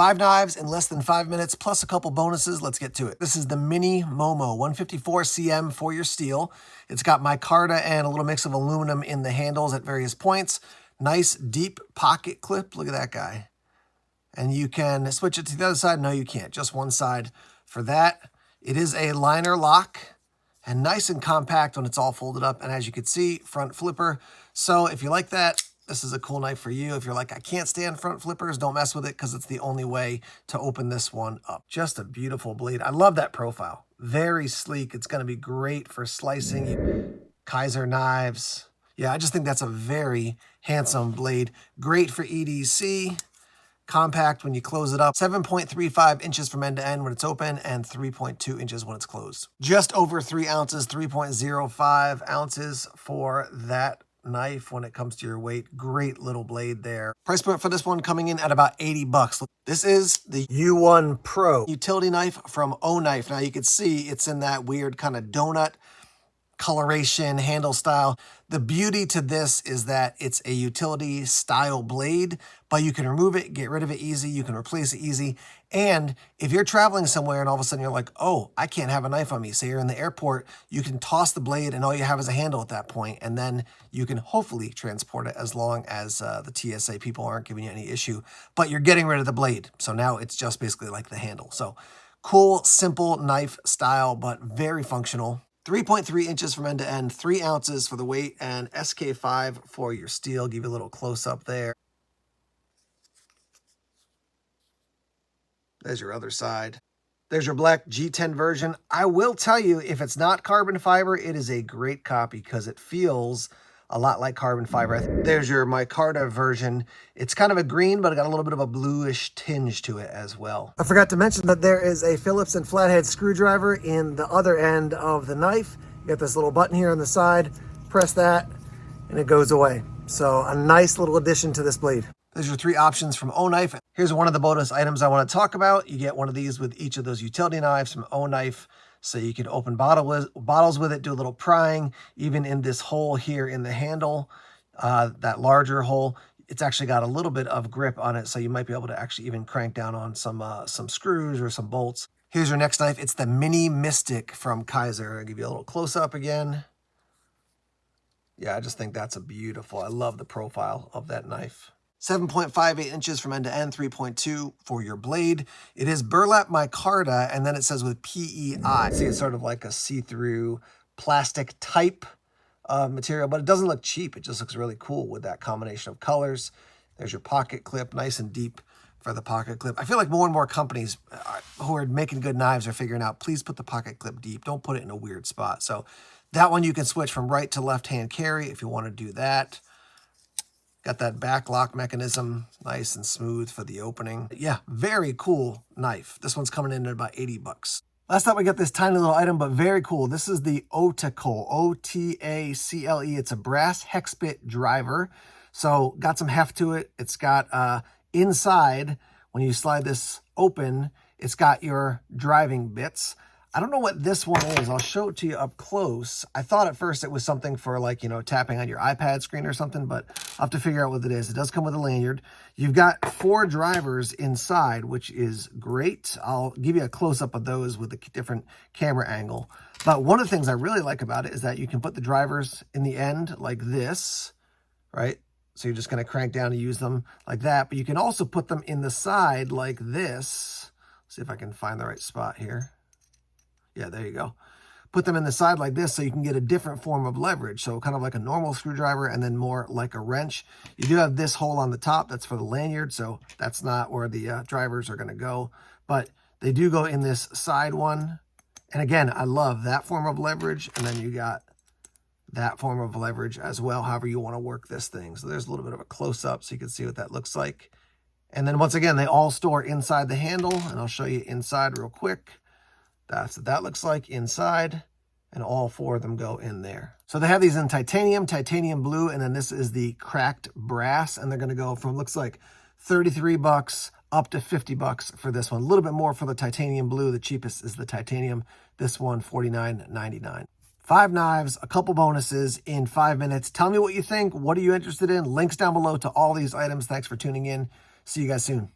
5 knives in less than 5 minutes, plus a couple bonuses. Let's get to it. This is the Mini Momo, 154 cm for your steel. It's got micarta and a little mix of aluminum in the handles at various points. Nice deep pocket clip. Look at that guy. And you can switch it to the other side. No, you can't. Just one side for that. It is a liner lock and nice and compact when it's all folded up. And as you can see, front flipper. So if you like that, this is a cool knife for you. If you're like, I can't stand front flippers, don't mess with it because it's the only way to open this one up. Just a beautiful blade. I love that profile. Very sleek. It's going to be great for slicing. Kaiser knives. Yeah, I just think that's a very handsome blade. Great for EDC. Compact when you close it up. 7.35 inches from end to end when it's open and 3.2 inches when it's closed. Just over 3 ounces, 3.05 ounces for that knife when it comes to your weight. Great little blade there. Price point for this one coming in at about 80 bucks. This is the U1 Pro utility knife from O Knife. Now you can see it's in that weird kind of donut coloration, handle style. The beauty to this is that it's a utility style blade, but you can remove it, get rid of it easy. You can replace it easy. And if you're traveling somewhere and all of a sudden you're like, oh, I can't have a knife on me. Say you're in the airport, you can toss the blade and all you have is a handle at that point. And then you can hopefully transport it as long as the TSA people aren't giving you any issue, but you're getting rid of the blade. So now it's just basically like the handle. So cool, simple knife style, but very functional. 3.3 inches from end to end, 3 ounces for the weight, and SK5 for your steel. Give you a little close-up there. There's your other side. There's your black G10 version. I will tell you, if it's not carbon fiber, it is a great copy because it feels a lot like carbon fiber. There's your micarta version. It's kind of a green, but it got a little bit of a bluish tinge to it as well. I forgot to mention that there is a Phillips and flathead screwdriver in the other end of the knife. You got this little button here on the side. Press that, and it goes away. So a nice little addition to this blade. There's your 3 options from O Knife. Here's one of the bonus items I want to talk about. You get one of these with each of those utility knives from O Knife. So you can open bottles with it, do a little prying, even in this hole here in the handle, that larger hole. It's actually got a little bit of grip on it, so you might be able to actually even crank down on some screws or some bolts. Here's your next knife. It's the Mini Mystic from Kaiser. I'll give you a little close-up again. Yeah, I just think that's a beautiful. I love the profile of that knife. 7.58 inches from end to end, 3.2 for your blade. It is burlap micarta, and then it says with PEI. See, it's sort of like a see-through plastic type of material, but it doesn't look cheap. It just looks really cool with that combination of colors. There's your pocket clip, nice and deep for the pocket clip. I feel like more and more companies who are making good knives are figuring out, please put the pocket clip deep. Don't put it in a weird spot. So that one you can switch from right to left-hand carry if you want to do that. Got that back lock mechanism, nice and smooth for the opening. Yeah, very cool knife. This one's coming in at about 80 bucks. Last up, we got this tiny little item, but very cool. This is the Otacle, O-T-A-C-L-E. It's a brass hex bit driver. So got some heft to it. It's got inside, when you slide this open, it's got your driving bits. I don't know what this one is. I'll show it to you up close. I thought at first it was something for like, you know, tapping on your iPad screen or something, but I'll have to figure out what it is. It does come with a lanyard. You've got 4 drivers inside, which is great. I'll give you a close-up of those with a different camera angle. But one of the things I really like about it is that you can put the drivers in the end like this, right? So you're just going to crank down and use them like that. But you can also put them in the side like this. Let's see if I can find the right spot here. Yeah, there you go. Put them in the side like this so you can get a different form of leverage. So kind of like a normal screwdriver and then more like a wrench. You do have this hole on the top. That's for the lanyard. So that's not where the drivers are going to go. But they do go in this side one. And again, I love that form of leverage. And then you got that form of leverage as well, however you want to work this thing. So there's a little bit of a close-up so you can see what that looks like. And then once again, they all store inside the handle. And I'll show you inside real quick. That's what that looks like inside, and all 4 of them go in there. So they have these in titanium, titanium blue, and then this is the cracked brass, and they're going to go from, looks like 33 bucks up to 50 bucks for this one. A little bit more for the titanium blue. The cheapest is the titanium. This one, $49.99. 5 knives, a couple bonuses in 5 minutes. Tell me what you think. What are you interested in? Links down below to all these items. Thanks for tuning in. See you guys soon.